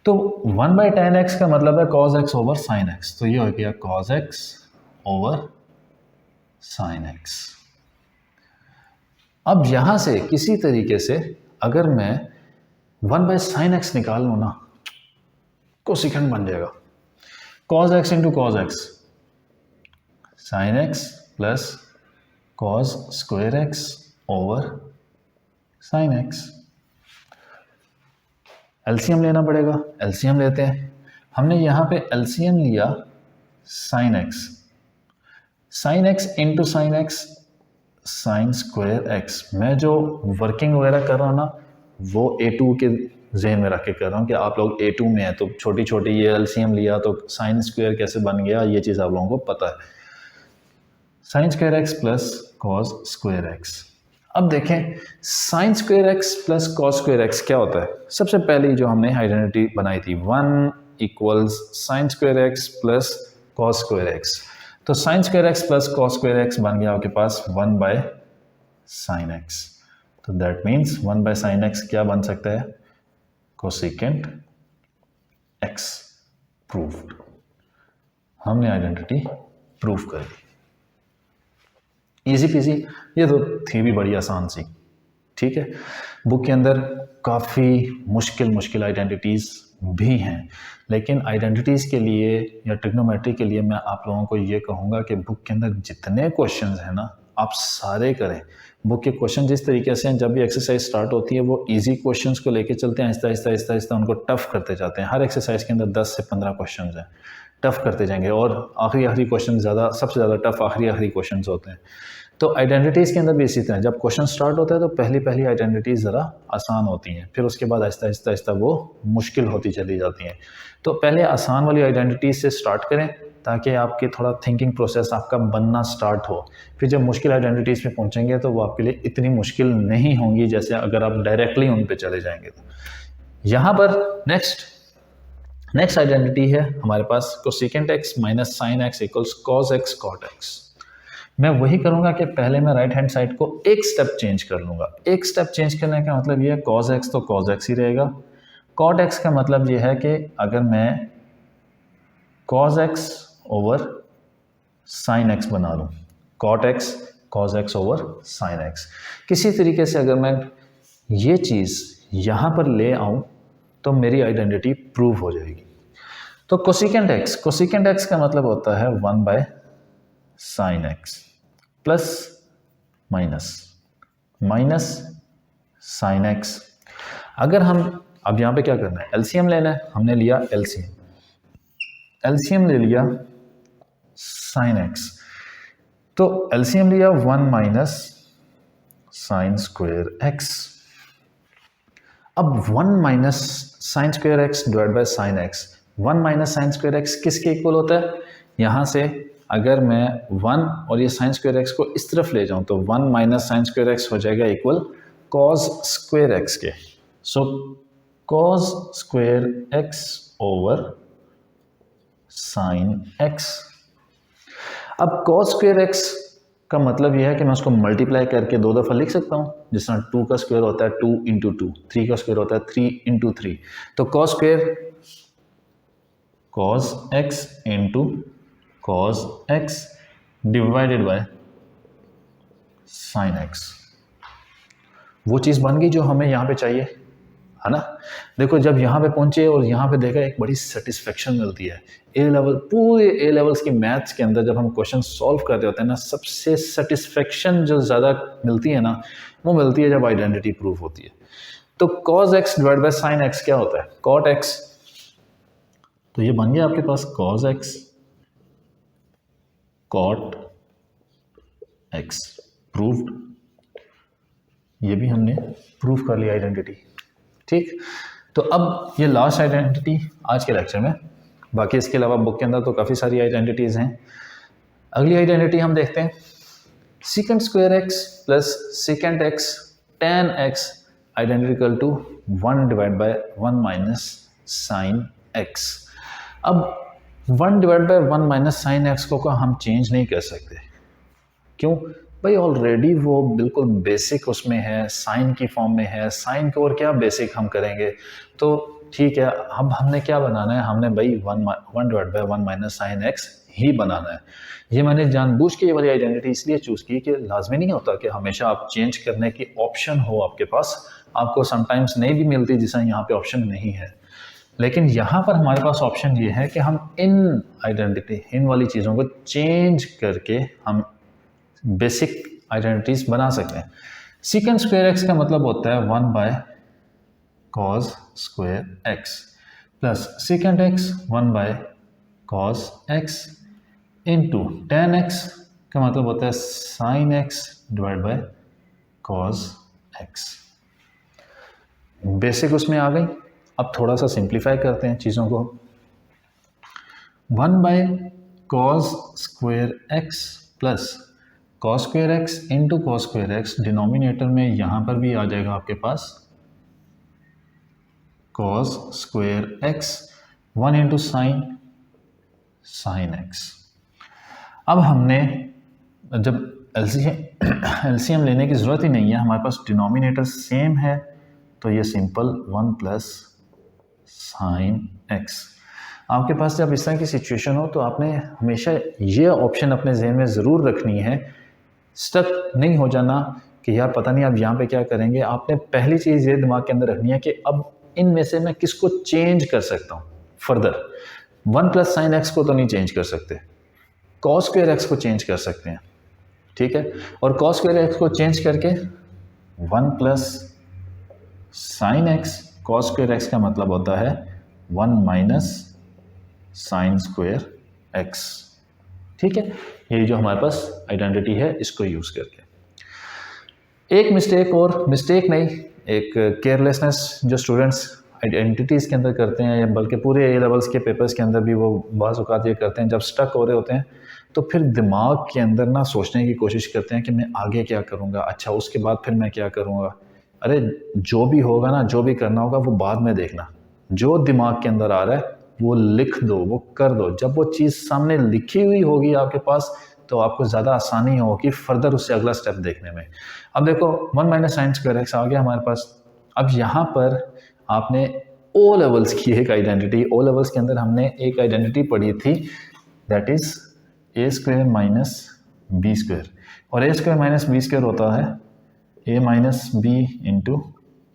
तो 1/tan x का मतलब है cos x over sin x, तो ये हो गया cos x over sin x। अब यहां से किसी तरीके से अगर मैं 1/sin x निकाल लूँ ना, कोसेकेंट बन जाएगा cos x into cos x, sin x plus cos square x over sin x। LCM लेना पड़ेगा, एलसीएम लेते हैं। हमने यहाँ पे एलसीएम लिया sin x into sine x sign square x. मैं जो वर्किंग वगैरह कर रहा हूँ ना, वो A2 के जहन में रख के कर रहा हूँ कि आप लोग A2 में है, तो छोटी छोटी ये एलसीएम लिया तो साइन स्क्वायर कैसे बन गया, ये चीज़ आप लोगों को पता है। Sign square x plus cos square x. अब देखें sign square x plus cos square x क्या होता है। सबसे पहले जो हमने आइडेंटिटी बनाई थी 1 equals sine square x plus cos square X, तो sine square x plus cos square X बन गया आपके पास 1/sin x। तो दैट मीन्स 1/sin x क्या बन सकता है, कोसेकेंट x। प्रूव्ड, हमने आइडेंटिटी प्रूव कर दी। इजी पीजी, ये तो थी भी बड़ी आसान सी। ठीक है, बुक के अंदर काफ़ी मुश्किल मुश्किल आइडेंटिटीज़ भी हैं, लेकिन आइडेंटिटीज़ के लिए या ट्रिग्नोमेट्री के लिए मैं आप लोगों को ये कहूँगा कि बुक के अंदर जितने क्वेश्चंस हैं ना, आप सारे करें। बुक के क्वेश्चन जिस तरीके से हैं, जब भी एक्सरसाइज स्टार्ट होती है वो इजी क्वेश्चंस को लेके चलते हैं, आहिस्ता आहिस्ता आहिस्ता आहिस्ता उनको टफ करते जाते हैं। हर एक्सरसाइज के अंदर 10 से 15 क्वेश्चन हैं, टफ करते जाएंगे, और आखिरी क्वेश्चन ज़्यादा, सबसे ज़्यादा टफ आखिरी क्वेश्चन होते हैं। तो आइडेंटिटीज़ के अंदर भी इसी तरह, जब क्वेश्चन स्टार्ट होता है तो पहली आइडेंटिटीज़ ज़रा आसान होती हैं, फिर उसके बाद आहिस्ता आहिस्ता आहिस्ता वो मुश्किल होती चली जाती हैं। तो पहले आसान वाली आइडेंटिटीज़ से स्टार्ट करें ताकि आपके थोड़ा थिंकिंग प्रोसेस आपका बनना स्टार्ट हो। फिर जब मुश्किल आइडेंटिटीज़ पे पहुंचेंगे तो वो आपके लिए इतनी मुश्किल नहीं होंगी जैसे अगर आप डायरेक्टली उन पे चले जाएंगे। तो यहाँ पर नेक्स्ट आइडेंटिटी है हमारे पास cosecant X minus sine X equals cos x cot X. मैं वही करूंगा कि पहले मैं राइट हैंड साइड को एक स्टेप चेंज कर लूंगा। एक स्टेप चेंज करने का मतलब ये है कॉस एक्स तो कॉस एक्स ही रहेगा। कॉट एक्स का मतलब ये है कि अगर मैं cos x over sine x बना लूँ, cot x cos x over sine x, किसी तरीके से अगर मैं ये चीज़ यहाँ पर ले आऊँ तो मेरी आइडेंटिटी प्रूव हो जाएगी। तो कोसेकेंट एक्स का मतलब होता है 1 by sign x plus minus sine x. अगर हम अब यहाँ पे क्या करना है, एलसीएम लेना है, हमने लिया एलसीएम ले लिया साइन एक्स, तो एलसीएम लिया 1 माइनस साइन स्क्वायर एक्स। अब 1 minus sign square x divide by sine x, 1 minus sign square x किसके इक्वल होता है, यहाँ से अगर मैं 1 और ये साइन स्क्वायर एक्स को इस तरफ ले जाऊं तो 1 माइनस साइन स्क्वायर एक्स हो जाएगा इक्वल कॉस स्क्वायर एक्स के। So cos square x over sine x. अब कॉस स्क्वायर एक्स का मतलब यह है कि मैं उसको मल्टीप्लाई करके 2 दफ़ा लिख सकता हूँ, जिस तरह 2 का स्क्वायर होता है 2 इंटू 2, 3 का स्क्वायर होता है 3 इंटू 3। तो cos square cos x into cos x divided by sin x, वो चीज़ बन गई जो हमें यहाँ पे चाहिए, है ना। देखो जब यहाँ पे पहुंचे और यहाँ पे देखा, एक बड़ी सेटिस्फेक्शन मिलती है। पूरे ए लेवल्स की मैथ्स के अंदर जब हम क्वेश्चन सॉल्व कर रहे होते हैं ना, सबसे सेटिस्फेक्शन जो ज़्यादा मिलती है ना, वो मिलती है जब आइडेंटिटी प्रूव होती है। तो cos x divide by sin x क्या होता है, cot x, तो ये बन गया आपके पास cos x cot x proved. ये भी हमने प्रूव कर लिया आइडेंटिटी। ठीक, तो अब ये लास्ट आइडेंटिटी आज के लेक्चर में, बाकी इसके अलावा बुक के अंदर तो काफ़ी सारी आइडेंटिटीज़ हैं। अगली आइडेंटिटी हम देखते हैं, secant square x plus secant x tan x identical to 1 divide by 1 minus sine x. अब 1 divide by 1 minus sine x को हम चेंज नहीं कर सकते। क्यों भाई, ऑलरेडी वो बिल्कुल बेसिक उसमें है, साइन की फॉर्म में है, साइन को और क्या बेसिक हम करेंगे। तो ठीक है, अब हमने क्या बनाना है, हमने भाई 1 divide by 1 minus sine X ही बनाना है। ये मैंने जानबूझ के ये वाली आइडेंटिटी इसलिए चूज़ की कि लाजमी नहीं होता कि हमेशा आप चेंज करने की ऑप्शन हो आपके पास, आपको समटाइम्स नहीं भी मिलती, जिससे यहाँ पे ऑप्शन नहीं है। लेकिन यहाँ पर हमारे पास ऑप्शन ये है कि हम इन वाली चीज़ों को चेंज करके हम बेसिक आइडेंटिटीज बना सकते हैं। सेकेंड स्क्वायर एक्स का मतलब होता है 1 by cos square x plus secant x 1 by cos x into tan x का मतलब होता है sine x divide by cos x. Basic उसमें आ गई। अब थोड़ा सा सिंप्लीफाई करते हैं चीज़ों को। 1 by cos square x plus cos square X into cos square X, denominator में यहाँ पर भी आ जाएगा आपके पास cos square X 1 into sine x. अब हमने जब एलसीएम लेने की ज़रूरत ही नहीं है, हमारे पास डिनोमिनेटर सेम है, तो ये सिंपल 1 प्लस साइन एक्स। आपके पास जब इस तरह की सिचुएशन हो तो आपने हमेशा ये ऑप्शन अपने जहन में ज़रूर रखनी है स्टक नहीं हो जाना कि यार पता नहीं आप यहाँ पे क्या करेंगे। आपने पहली चीज़ ये दिमाग के अंदर रखनी है कि अब इनमें से मैं किसको चेंज कर सकता हूँ फर्दर। 1 प्लस साइन एक्स को तो नहीं चेंज कर सकते, कॉस स्क्वायर एक्स को चेंज कर सकते हैं, ठीक है। और कॉस स्क्वायर एक्स को चेंज करके 1 plus sine x, cos square x का मतलब होता है 1 माइनस साइन स्क्वायर एक्स, ठीक है। यही जो हमारे पास आइडेंटिटी है इसको यूज़ करके। एक मिस्टेक, और मिस्टेक नहीं, एक केयरलेसनेस जो स्टूडेंट्स आइडेंटिटीज़ के अंदर करते हैं, या बल्कि पूरे ए लेवल्स के पेपर्स के अंदर भी वो बाज़ औक़ात ये करते हैं, जब स्टक हो रहे होते हैं तो फिर दिमाग के अंदर ना सोचने की कोशिश करते हैं कि मैं आगे क्या करूँगा, अच्छा उसके बाद फिर मैं क्या करूँगा। अरे जो भी होगा ना, जो भी करना होगा वो बाद में देखना, जो दिमाग के अंदर आ रहा है वो लिख दो, वो कर दो। जब वो चीज़ सामने लिखी हुई होगी आपके पास तो आपको ज़्यादा आसानी होगी फर्दर उससे अगला स्टेप देखने में। अब देखो 1 माइनस साइन स्क्वायर एक्स आ गया हमारे पास। अब यहाँ पर आपने ओ लेवल्स की एक आइडेंटिटी, ओ लेवल्स के अंदर हमने एक आइडेंटिटी पढ़ी थी, that is a square minus b square. और a square minus b square होता है a minus b into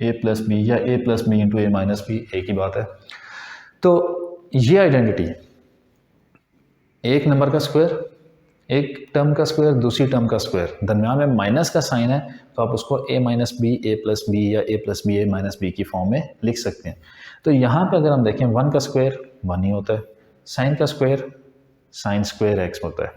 a plus b, या a plus b into a minus b, एक ही बात है। तो ये आइडेंटिटी, एक नंबर का स्क्वायर, एक टर्म का स्क्वायर, दूसरी टर्म का स्क्वायर, दरम्यान में माइनस का साइन है तो आप उसको ए माइनस बी ए प्लस बी या a plus B A minus B की फॉर्म में लिख सकते हैं। तो यहाँ पे अगर हम देखें 1 का स्क्वायर 1 ही होता है, साइन का स्क्वायर साइन स्क्वायर एक्स होता है,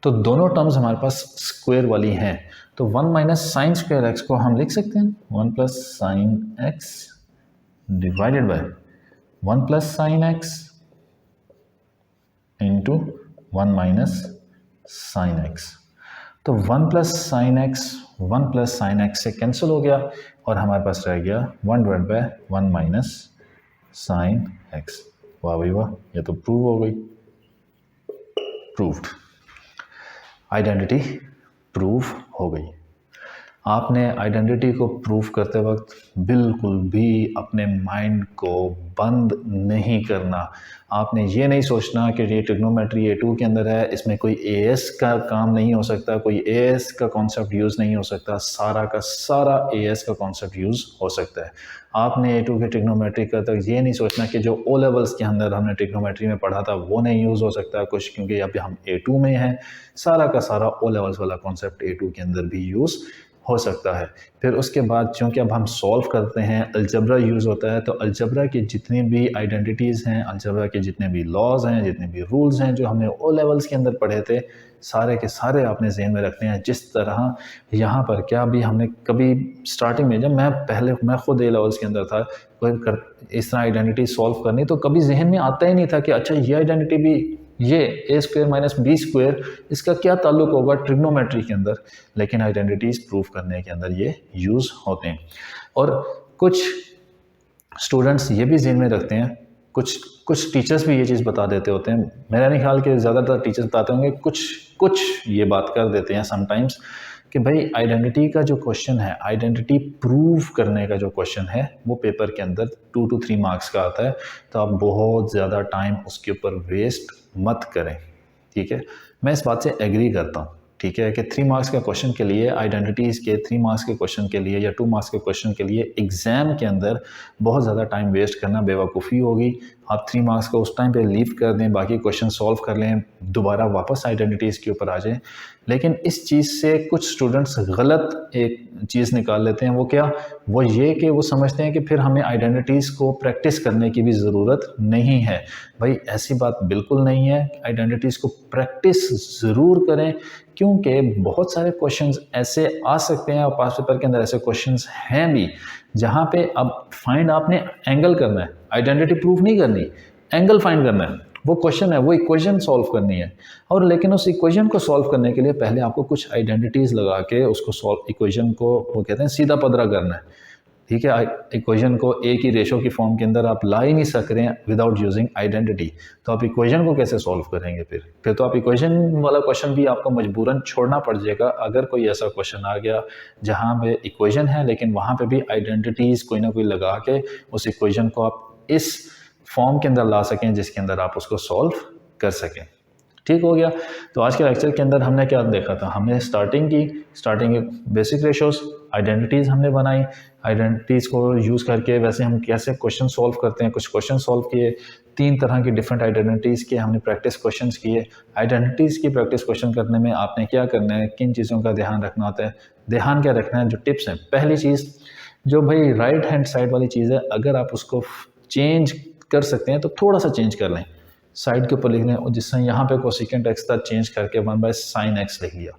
तो दोनों टर्म्स हमारे पास स्क्वायर वाली हैं। तो 1 माइनस साइन स्क्वायर एक्स को हम लिख सकते हैं 1 plus sine x divided by 1 plus sine x into 1 minus sine x. तो 1 plus sine x 1 plus sine x से कैंसिल हो गया और हमारे पास रह गया 1 divide by 1 minus sine x. वाह भाई वाह, ये तो प्रूव हो गई, प्रूव्ड, आइडेंटिटी प्रूव हो गई। आपने आइडेंटिटी को प्रूव करते वक्त बिल्कुल भी अपने माइंड को बंद नहीं करना। आपने ये नहीं सोचना कि ये ट्रिग्नोमेट्री A2 के अंदर है, इसमें कोई AS का काम नहीं हो सकता, कोई AS का कॉन्सेप्ट यूज़ नहीं हो सकता। सारा का सारा AS का कॉन्सेप्ट यूज़ हो सकता है। आपने A2 के ट्रिग्नोमेट्री का तक ये नहीं सोचना कि जो O लेवल्स के अंदर हमने ट्रिग्नोमेट्री में पढ़ा था वो नहीं यूज़ हो सकता कुछ, क्योंकि अभी हम A2 में हैं। सारा का सारा O लेवल्स वाला कॉन्सेप्ट A2 के अंदर भी यूज़ हो सकता है। फिर उसके बाद चूँकि अब हम सॉल्व करते हैं, अलजबरा यूज़ होता है, तो अलजबरा की जितनी भी आइडेंटिटीज़ हैं, अलजबरा के जितने भी लॉज हैं, जितने भी रूल्स हैं जो हमने ओ लेवल्स के अंदर पढ़े थे, सारे के सारे आपने ज़हन में रखने हैं। जिस तरह यहाँ पर क्या भी हमने कभी स्टार्टिंग में, जब मैं खुद ए लेवल्स के अंदर था, कोई इस तरह आइडेंटिटी सॉल्व करनी, तो कभी जहन में आता ही नहीं था कि अच्छा ये आइडेंटिटी भी, ये ए स्क्वायर माइनस बी स्क्वायर, इसका क्या ताल्लुक होगा ट्रिग्नोमेट्री के अंदर। लेकिन आइडेंटिटीज़ प्रूफ करने के अंदर ये यूज़ होते हैं। और कुछ स्टूडेंट्स ये भी ज़हन में रखते हैं, कुछ टीचर्स भी ये चीज़ बता देते होते हैं, मेरा नहीं ख्याल कि ज़्यादातर टीचर्स बताते होंगे, कुछ ये बात कर देते हैं समटाइम्स कि भाई आइडेंटिटी का जो क्वेश्चन है, आइडेंटिटी प्रूव करने का जो क्वेश्चन है, वो पेपर के अंदर 2 to 3 मार्क्स का आता है, तो आप बहुत ज़्यादा टाइम उसके ऊपर वेस्ट मत करें, ठीक है। मैं इस बात से एग्री करता हूँ, ठीक है, कि 3 मार्क्स का क्वेश्चन के लिए, आइडेंटिटीज़ के 3 मार्क्स के क्वेश्चन के लिए या 2 मार्क्स के क्वेश्चन के लिए एग्ज़ाम के अंदर बहुत ज़्यादा टाइम वेस्ट करना बेवकूफ़ी होगी। आप 3 मार्क्स को उस टाइम पे लीव कर दें, बाकी क्वेश्चन सॉल्व कर लें, दोबारा वापस आइडेंटिटीज़ के ऊपर आ जाएं। लेकिन इस चीज़ से कुछ स्टूडेंट्स गलत एक चीज़ निकाल लेते हैं, वो क्या, वो ये कि वो समझते हैं कि फिर हमें आइडेंटिटीज़ को प्रैक्टिस करने की भी ज़रूरत नहीं है। भाई ऐसी बात बिल्कुल नहीं है, आइडेंटिटीज़ को प्रैक्टिस ज़रूर करें, क्योंकि बहुत सारे क्वेश्चंस ऐसे आ सकते हैं और पास पेपर के अंदर ऐसे क्वेश्चंस हैं भी जहाँ पे अब फाइंड आपने एंगल करना है, आइडेंटिटी प्रूफ नहीं करनी, एंगल फाइंड करना है। वो क्वेश्चन है, वो इक्वेशन सॉल्व करनी है, और लेकिन उस इक्वेशन को सॉल्व करने के लिए पहले आपको कुछ आइडेंटिटीज़ लगा के उसको सॉल्व, इक्वेशन को वो कहते हैं सीधा पदरा करना है, ठीक है। इक्वेशन को ए की रेशो की फॉर्म के अंदर आप ला ही नहीं सक रहे हैं विदाउट यूजिंग आइडेंटिटी, तो आप इक्वेशन को कैसे सॉल्व करेंगे। फिर तो आप इक्वेशन वाला क्वेश्चन भी आपको मजबूरन छोड़ना पड़ जाएगा। अगर कोई ऐसा क्वेश्चन आ गया जहाँ पे इक्वेशन है लेकिन वहाँ पे भी आइडेंटिटीज़ कोई ना कोई लगा के उस इक्वेशन को आप इस फॉर्म के अंदर ला सकें जिसके अंदर आप उसको सॉल्व कर सकें। ठीक हो गया। तो आज के लेक्चर के अंदर हमने क्या देखा था, हमने स्टार्टिंग बेसिक रेशोज़, आइडेंटिटीज़ हमने बनाई, आइडेंटिटीज़ को यूज़ करके वैसे हम कैसे क्वेश्चन सॉल्व करते हैं, कुछ क्वेश्चन सॉल्व किए, 3 तरह की डिफरेंट आइडेंटिटीज़ के हमने प्रैक्टिस क्वेश्चंस किए। आइडेंटिटीज़ की प्रैक्टिस क्वेश्चन करने में आपने क्या करना है, किन चीज़ों का ध्यान रखना होता है, ध्यान क्या रखना है, जो टिप्स हैं। पहली चीज़ जो भाई राइट हैंड साइड वाली चीज़ है, अगर आप उसको चेंज कर सकते हैं तो थोड़ा सा चेंज कर लें, साइड के ऊपर लिख लें, और जिससे यहाँ पे कोसेकेंट एक्स था चेंज करके 1/sin x लिख लिया।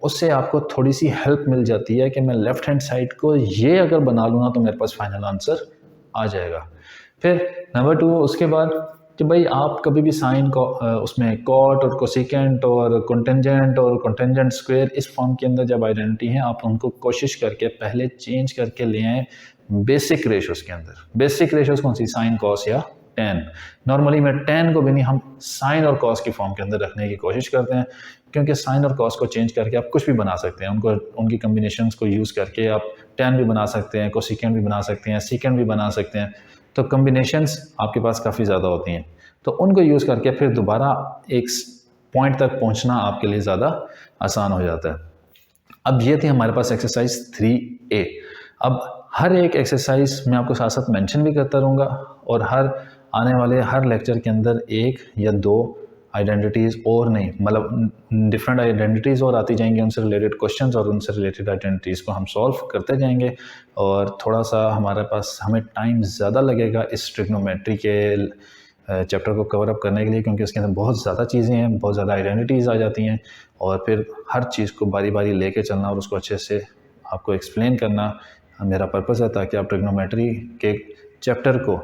उससे आपको थोड़ी सी हेल्प मिल जाती है कि मैं लेफ्ट हैंड साइड को ये अगर बना लूँ ना तो मेरे पास फाइनल आंसर आ जाएगा। फिर नंबर 2 उसके बाद कि भाई आप कभी भी साइन को उसमें कॉट और कोसेकेंट और कॉन्टेंजेंट स्क्वायर इस फॉर्म के अंदर जब आइडेंटिटी है, आप उनको कोशिश करके पहले चेंज करके ले आएँ बेसिक रेशोज़ के अंदर। बेसिक रेशोज़ कौन सी, साइन कॉस या टेन। नॉर्मली में टेन को भी नहीं, हम साइन और कॉस की फॉर्म के अंदर रखने की कोशिश करते हैं, क्योंकि साइन और कॉस को चेंज करके आप कुछ भी बना सकते हैं, उनको उनकी कम्बिनेशंस को यूज़ करके आप टेन भी बना सकते हैं, कोसेकेंट भी बना सकते हैं, सीकेंट भी बना सकते हैं। तो कम्बिनेशंस आपके पास काफ़ी ज़्यादा होती हैं, तो उनको यूज़ करके फिर दोबारा एक पॉइंट तक पहुँचना आपके लिए ज़्यादा आसान हो जाता है। अब ये थी हमारे पास एक्सरसाइज 3A। अब हर एक एक्सरसाइज मैं आपको साथ साथ मेंशन भी करता रहूँगा, और आने वाले हर लेक्चर के अंदर 1 या 2 आइडेंटिटीज़ और नहीं, मतलब डिफरेंट आइडेंटिटीज़ और आती जाएंगी, उनसे रिलेटेड क्वेश्चंस और उनसे रिलेटेड आइडेंटिटीज़ को हम सॉल्व करते जाएंगे। और थोड़ा सा हमें टाइम ज़्यादा लगेगा इस ट्रिग्नोमेट्री के चैप्टर को कवर अप करने के लिए, क्योंकि उसके अंदर बहुत ज़्यादा चीज़ें हैं, बहुत ज़्यादा आइडेंटिटीज़ आ जाती हैं, और फिर हर चीज़ को बारी बारी लेके चलना और उसको अच्छे से आपको एक्सप्लेन करना मेरा पर्पज़ है, ताकि आप ट्रिग्नोमेट्री के चैप्टर को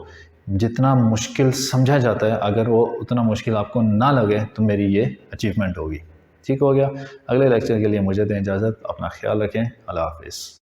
जितना मुश्किल समझा जाता है, अगर वो उतना मुश्किल आपको ना लगे तो मेरी ये अचीवमेंट होगी। ठीक हो गया। अगले लेक्चर के लिए मुझे दें इजाज़त, अपना ख्याल रखें, अल्लाह हाफ़िज़।